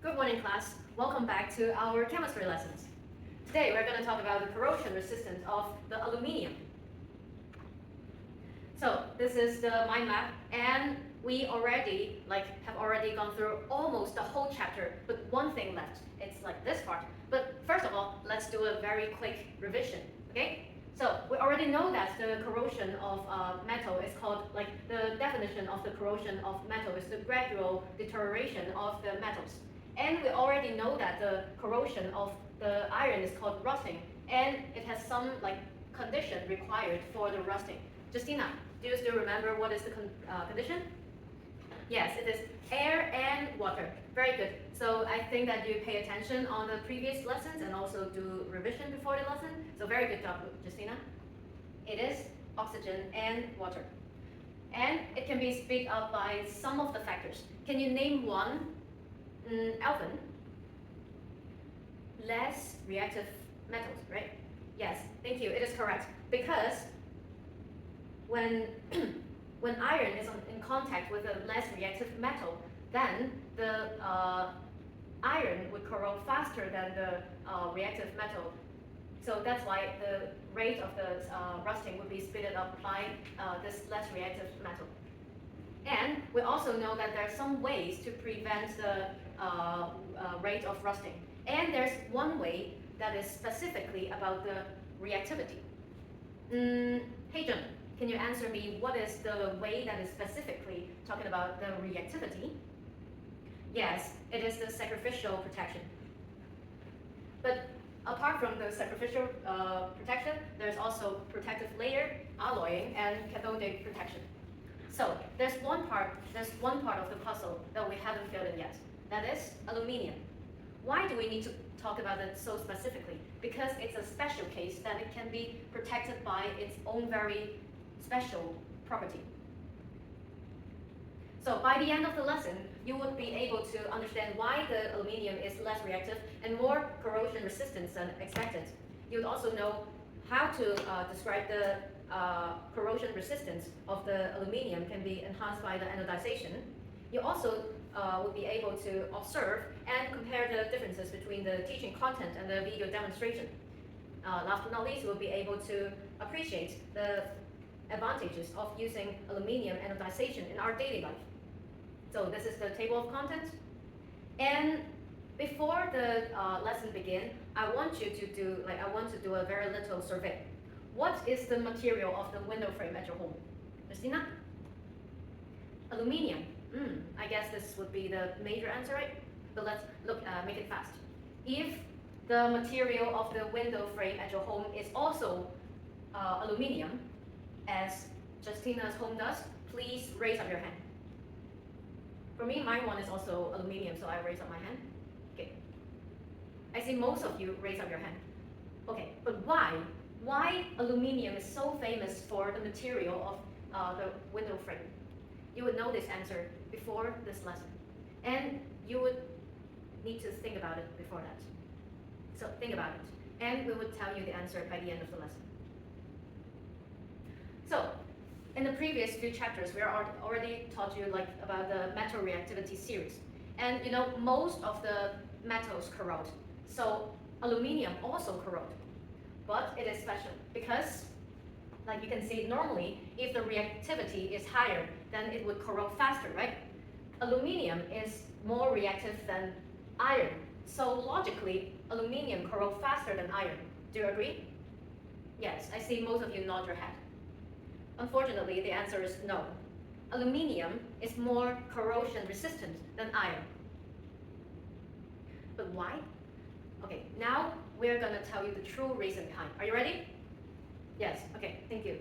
Good morning, class. Welcome back to our chemistry lessons. Today we're going to talk about the corrosion resistance of the aluminium. So this is the mind map, and we have already gone through almost the whole chapter, but one thing left. It's like this part. But first of all, let's do a very quick revision. Okay? So we already know that the corrosion of metal is called, the definition of the corrosion of metal is the gradual deterioration of the metals. And we already know that the corrosion of the iron is called rusting, and it has some condition required for the rusting. Justina, do you still remember what is the condition? Yes, it is air and water. Very good. So I think that you pay attention on the previous lessons and also do revision before the lesson. So very good job, Justina. It is oxygen and water. And it can be split up by some of the factors. Can you name one? Alvin? Less reactive metals, right? Yes, thank you. It is correct. Because when iron is in contact with a less reactive metal, then the iron would corrode faster than the reactive metal. So that's why the rate of the rusting would be speeded up by this less reactive metal. And we also know that there are some ways to prevent the rate of rusting. And there's one way that is specifically about the reactivity. Hey Jun, can you answer me what is the way that is specifically talking about the reactivity? Yes, it is the sacrificial protection. But apart from the sacrificial protection, there's also protective layer, alloying, and cathodic protection. So there's one part of the puzzle that we haven't filled in yet. That is aluminium. Why do we need to talk about it so specifically? Because it's a special case that it can be protected by its own very special property. So by the end of the lesson, you would be able to understand why the aluminium is less reactive and more corrosion resistant than expected. You would also know how to describe the corrosion resistance of the aluminium can be enhanced by the anodization. You also would be able to observe and compare the differences between the teaching content and the video demonstration. Last but not least, you will be able to appreciate the advantages of using aluminium anodization in our daily life. So this is the table of contents. And before the lesson begins, I want to do a very little survey. What is the material of the window frame at your home? Christina? Aluminium. I guess this would be the major answer, right? But let's make it fast. If the material of the window frame at your home is also aluminium, as Justina's home does, please raise up your hand. For me, my one is also aluminium, so I raise up my hand. Okay. I see most of you raise up your hand. Okay, but why? Why aluminium is so famous for the material of the window frame? You would know this answer before this lesson. And you would need to think about it before that. So think about it. And we would tell you the answer by the end of the lesson. So, in the previous few chapters, we already taught you about the metal reactivity series. And most of the metals corrode. So aluminium also corrode. But it is special because, you can see normally, if the reactivity is higher, then it would corrode faster, right? Aluminium is more reactive than iron. So logically, aluminium corrodes faster than iron. Do you agree? Yes, I see most of you nod your head. Unfortunately, the answer is no. Aluminium is more corrosion resistant than iron. But why? Okay, now we're going to tell you the true reason behind. Are you ready? Yes, okay, thank you.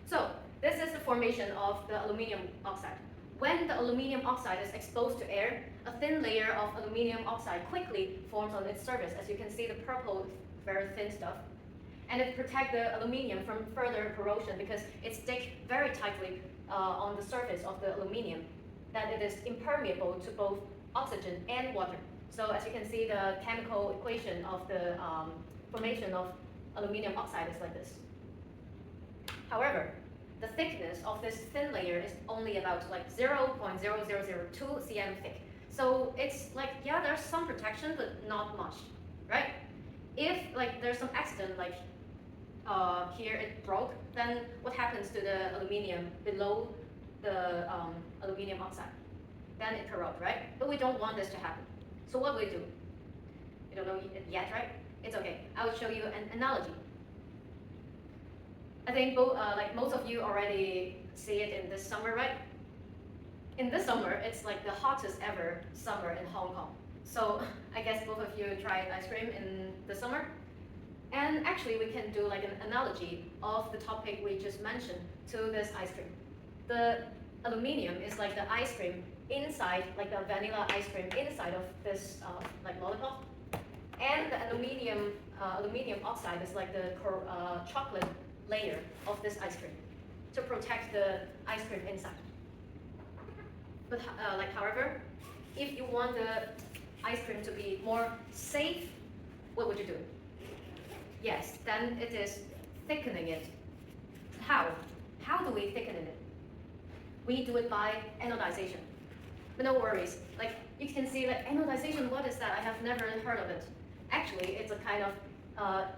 So, this is the formation of the aluminium oxide. When the aluminium oxide is exposed to air, a thin layer of aluminium oxide quickly forms on its surface. As you can see, the purple, very thin stuff. And it protects the aluminium from further corrosion because it sticks very tightly on the surface of the aluminium, that it is impermeable to both oxygen and water. So as you can see, the chemical equation of the formation of aluminium oxide is like this. However, the thickness of this thin layer is only about 0.0002 cm thick. So it's like, yeah, there's some protection, but not much, right? If like there's some accident, like here it broke, then what happens to the aluminium below the aluminium oxide? Then it corrodes, right? But we don't want this to happen. So what do we do? You don't know it yet, right? It's okay. I will show you an analogy. I think like most of you already see it in this summer, right? In this summer, it's like the hottest ever summer in Hong Kong. So I guess both of you tried ice cream in the summer. And actually, we can do like an analogy of the topic we just mentioned to this ice cream. The aluminium is like the ice cream inside, like the vanilla ice cream inside of this like lollipop. And the aluminium oxide is like the chocolate layer of this ice cream to protect the ice cream inside. But like, however, if you want the ice cream to be more safe, what would you do? Yes, then it is thickening it. How? How do we thicken it? We do it by anodization. But no worries, like you can see like anodization, what is that? I have never heard of it. Actually, it's a kind of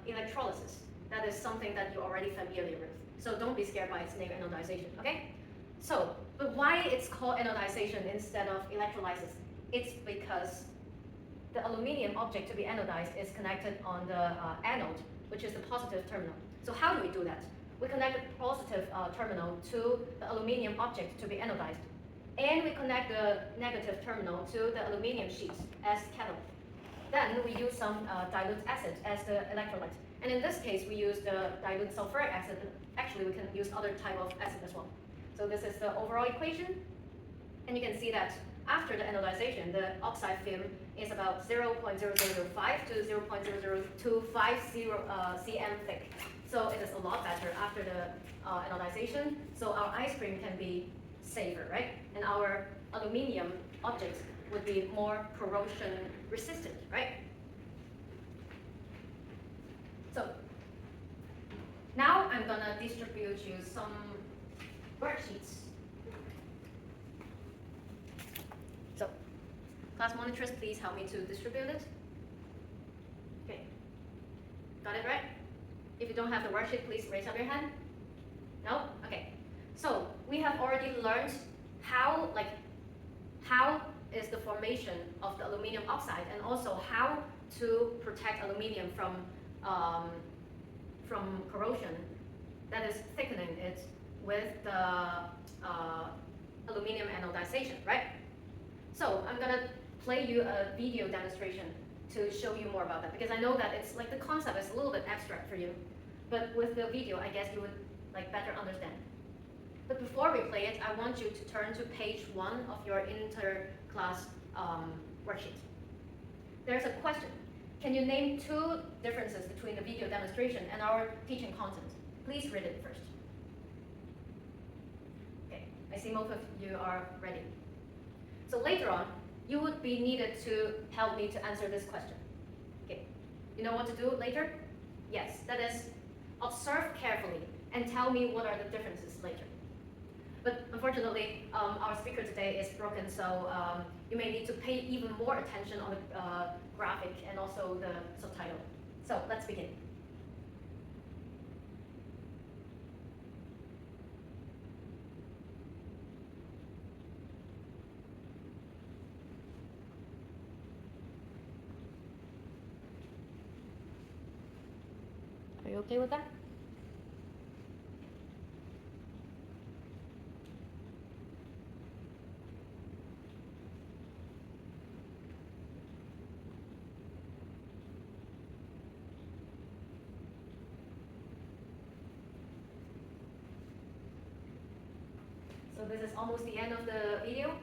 electrolysis. That is something that you're already familiar with. So don't be scared by its name, anodization, okay? So, but why it's called anodization instead of electrolysis? It's because the aluminium object to be anodized is connected on the anode, which is the positive terminal. So how do we do that? We connect the positive terminal to the aluminium object to be anodized. And we connect the negative terminal to the aluminium sheet as cathode. Then we use some dilute acid as the electrolyte. And in this case, we use the dilute sulfuric acid. Actually, we can use other type of acid as well. So this is the overall equation. And you can see that after the anodization, the oxide film is about 0.0005 to 0.00250 cm thick. So it is a lot better after the anodization. So our ice cream can be safer, right? And our aluminium objects would be more corrosion resistant, right? So now I'm gonna distribute you some worksheets. So class monitors, please help me to distribute it. Okay, got it right? If you don't have the worksheet, please raise up your hand. No? Okay. So we have already learned how is the formation of the aluminium oxide, and also how to protect aluminium from corrosion, that is thickening it with the aluminium anodization, right? So I'm gonna play you a video demonstration to show you more about that, because I know that it's like the concept is a little bit abstract for you, but with the video, I guess you would like better understand. But before we play it, I want you to turn to page 1 of your inter-class worksheet. There's a question. Can you name 2 differences between the video demonstration and our teaching content? Please read it first. Okay, I see most of you are ready. So later on, you would be needed to help me to answer this question. Okay, you know what to do later? Yes, that is observe carefully and tell me what are the differences later. But unfortunately, our speaker today is broken, so you may need to pay even more attention on the graphic and also the subtitle. So let's begin. Are you okay with that? So this is almost the end of the video.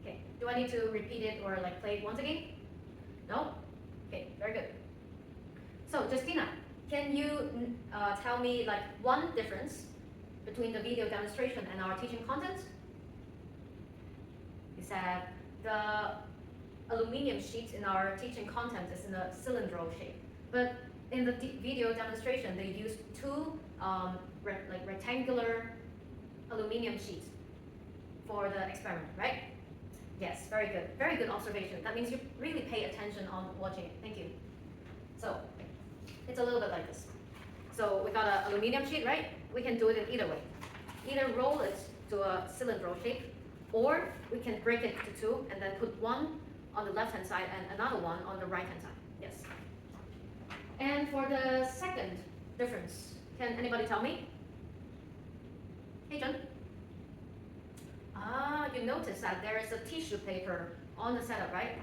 Okay, do I need to repeat it or like play it once again? No? Okay, very good. So Justina, can you tell me like one difference between the video demonstration and our teaching content? You said the aluminium sheet in our teaching content is in a cylindrical shape, but in the video demonstration they used 2 rectangular aluminium sheets for the experiment, right? Yes, very good observation. That means you really pay attention on watching it. Thank you. So, it's a little bit like this. So we got an aluminum sheet, right? We can do it in either way. Either roll it to a cylindrical shape, or we can break it to two and then put one on the left-hand side and another one on the right-hand side. Yes. And for the second difference, can anybody tell me? Hey, John. Ah, you notice that there is a tissue paper on the setup, right?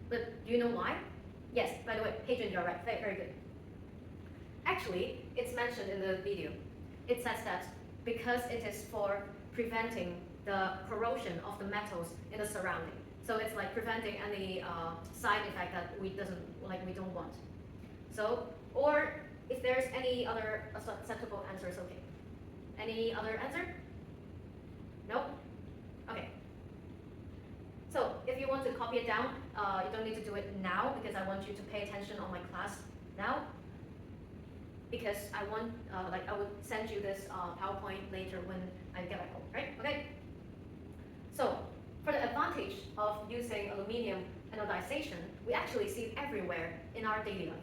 But do you know why? Yes, by the way, Hadrian, you're right. Very good. Actually, it's mentioned in the video. It says that because it is for preventing the corrosion of the metals in the surrounding. So it's like preventing any side effect that we don't want. So, or if there's any other acceptable answer, is okay. Any other answer? No? Okay. So if you want to copy it down, you don't need to do it now because I want you to pay attention on my class now. Because I want, I would send you this PowerPoint later when I get back home, right? Okay. So for the advantage of using aluminum anodization, we actually see it everywhere in our daily life.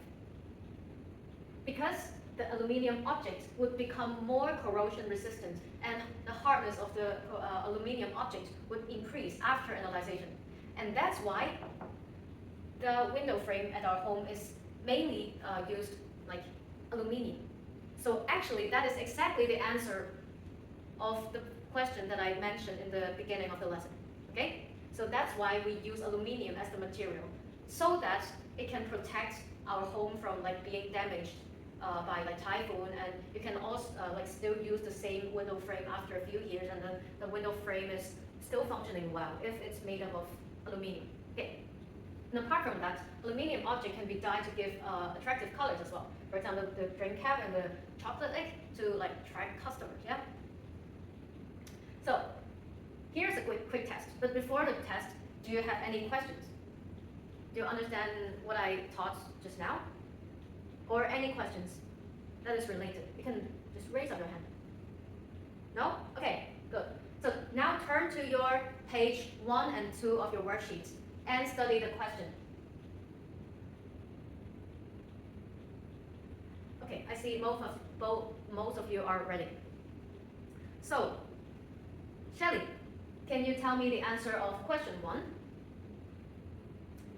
Because the aluminum object would become more corrosion resistant and the hardness of the aluminum object would increase after anodization. And that's why the window frame at our home is mainly used like aluminum. So actually that is exactly the answer of the question that I mentioned in the beginning of the lesson. Okay? So that's why we use aluminum as the material, so that it can protect our home from being damaged by typhoon, and you can also still use the same window frame after a few years, and then the window frame is still functioning well if it's made up of aluminum. Okay. And apart from that, aluminum object can be dyed to give attractive colors as well. For example, the drink cap and the chocolate egg to attract customers. Yeah. So here's a quick test. But before the test, do you have any questions? Do you understand what I taught just now? Or any questions that is related? You can just raise up your hand. No? Okay, good. So now turn to your page 1 and 2 of your worksheets and study the question. Okay, I see most of you are ready. So, Shelley, can you tell me the answer of question 1?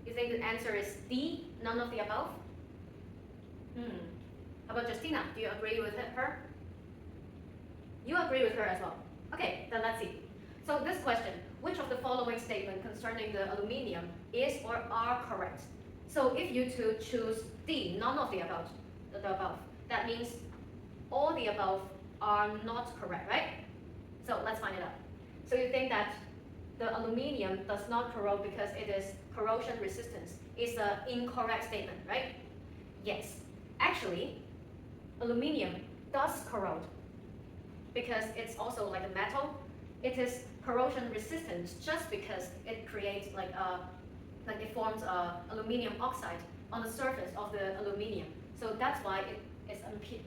You think the answer is D, none of the above? How about Justina? Do you agree with her? You agree with her as well. Okay, then let's see. So this question, which of the following statement concerning the aluminium is or are correct? So if you two choose D, none of the above, that means all the above are not correct, right? So let's find it out. So you think that the aluminium does not corrode because it is corrosion resistance is an incorrect statement, right? Yes. Actually, aluminium does corrode because it's also like a metal. It is corrosion resistant just because it creates it forms aluminium oxide on the surface of the aluminium. So that's why it is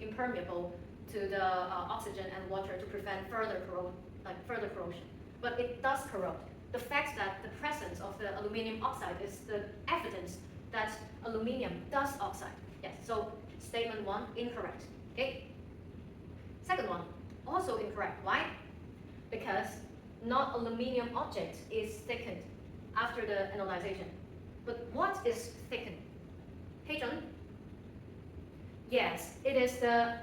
impermeable to the oxygen and water to prevent further corrosion. But it does corrode. The fact that the presence of the aluminium oxide is the evidence that aluminium does oxide. Yes. So statement 1 incorrect. Okay. Second one also incorrect. Why? Because not aluminium object is thickened after the anodization. But what is thickened? Hey John? Yes, it is the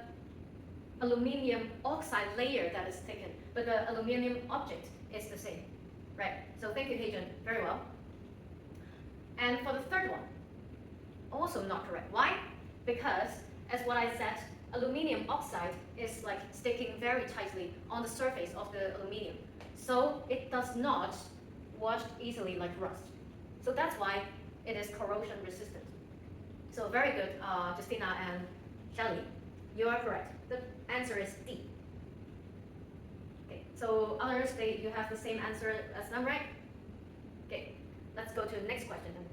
aluminium oxide layer that is thickened, but the aluminium object is the same. Right, so thank you, Hadrian, very well. And for the third one, also not correct. Why? Because, as what I said, aluminium oxide is sticking very tightly on the surface of the aluminium. So it does not wash easily like rust. So that's why it is corrosion resistant. So very good, Justina and Shelley. You are correct. The answer is D. Okay, so others, you have the same answer as them, right? Okay, let's go to the next question then.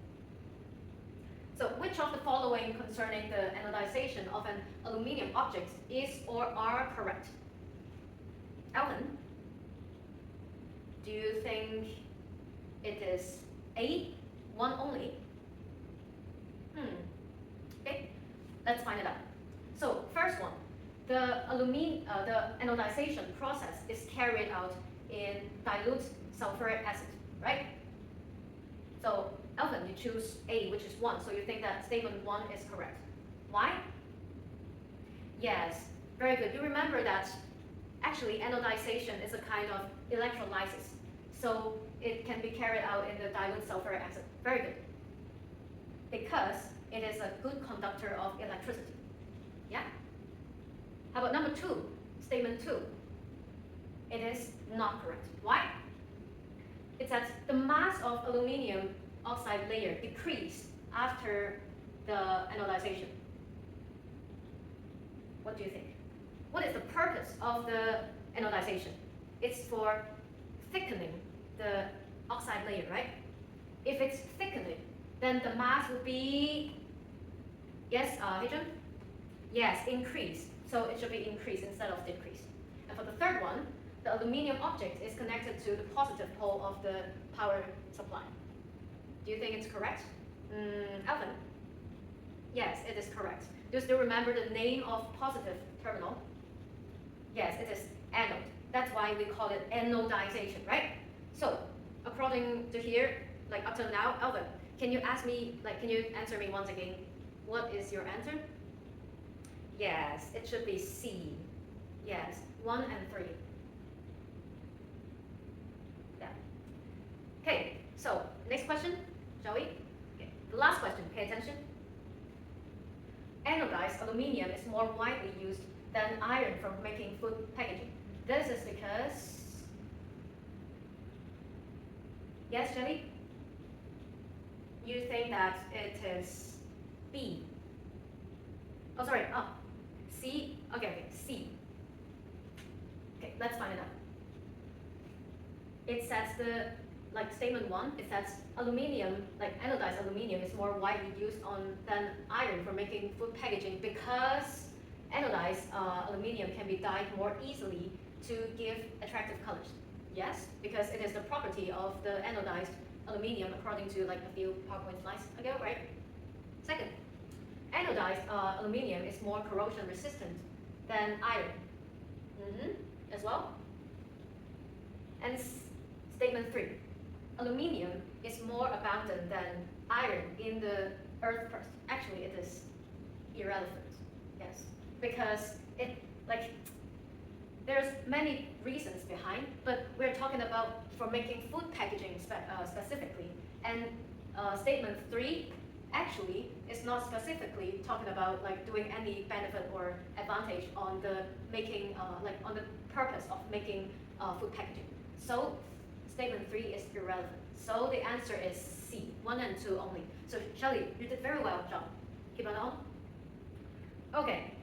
So which of the following concerning the anodization of an aluminium object is or are correct? Alvin, do you think it is A, one only. Okay, let's find it out. So first one, the anodization process is carried out in dilute sulfuric acid, right? So Alvin, you choose A, which is 1, so you think that statement 1 is correct. Why? Yes, very good. You remember that actually anodization is a kind of electrolysis, so it can be carried out in the dilute sulfuric acid. Very good. Because it is a good conductor of electricity. Yeah? How about number 2, statement 2? It is not correct. Why? It's that the mass of aluminum oxide layer decreased after the anodization. What do you think? What is the purpose of the anodization? It's for thickening the oxide layer, right? If it's thickening, then the mass will be, yes, Hejun? Yes, increase. So it should be increased instead of decreased. And for the third one, the aluminum object is connected to the positive pole of the power supply. Do you think it's correct? Alvin? Yes, it is correct. Do you still remember the name of positive terminal? Yes, it is anode. That's why we call it anodization, right? So, according to here, like up till now, Alvin, can you answer me once again? What is your answer? Yes, it should be C. Yes, 1 and 3. Yeah. Okay, so next question, shall we? Okay. The last question, pay attention. Anodized aluminium is more widely used than iron for making food packaging. This is because, yes, Jenny? You think that it is B. Oh, sorry, C, okay, C. Okay, let's find it out. It says statement 1, it says aluminium, anodized aluminium is more widely used than iron for making food packaging because anodized aluminium can be dyed more easily to give attractive colors. Yes, because it is the property of the anodized aluminium according to a few PowerPoint slides ago, right? Second, anodized aluminium is more corrosion resistant than iron. As well. And statement 3, aluminium is more abundant than iron in the earth crust. Actually, it is irrelevant. Yes, because there's many reasons behind, but we're talking about for making food packaging specifically. And statement 3 actually is not specifically talking about doing any benefit or advantage on the making on the purpose of making food packaging. So statement 3 is irrelevant. So the answer is C, 1 and 2 only. So Shelly, you did very well, John. Keep it on. Okay.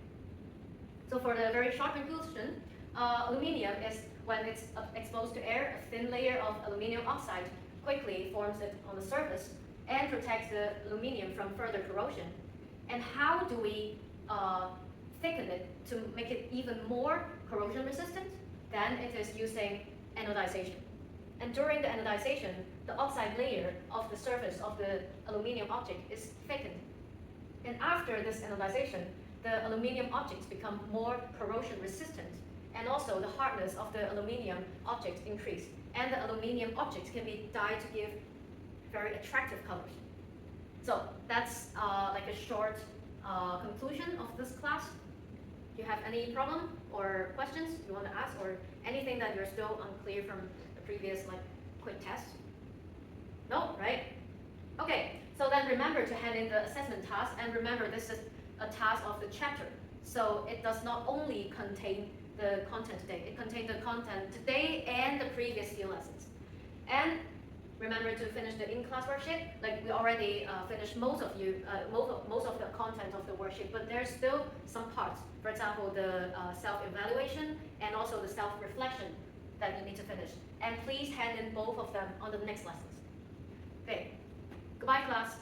So for the very short conclusion, aluminium is when it's exposed to air, a thin layer of aluminium oxide quickly forms it on the surface and protects the aluminium from further corrosion. And how do we thicken it to make it even more corrosion resistant? Then it is using anodization. And during the anodization, the oxide layer of the surface of the aluminium object is thickened. And after this anodization, the aluminium objects become more corrosion resistant, and also the hardness of the aluminium objects increase. And the aluminium objects can be dyed to give very attractive colors. So that's a short conclusion of this class. Do you have any problem or questions you want to ask, or anything that you're still unclear from the previous quick test? No, right? Okay, so then remember to hand in the assessment task, and remember this is a task of the chapter. So it does not only contain the content today, it contains the content today and the previous few lessons. And remember to finish the in-class worksheet. We already finished most of the content of the worksheet, but there's still some parts. For example, the self-evaluation and also the self-reflection that you need to finish. And please hand in both of them on the next lessons. Okay, goodbye class.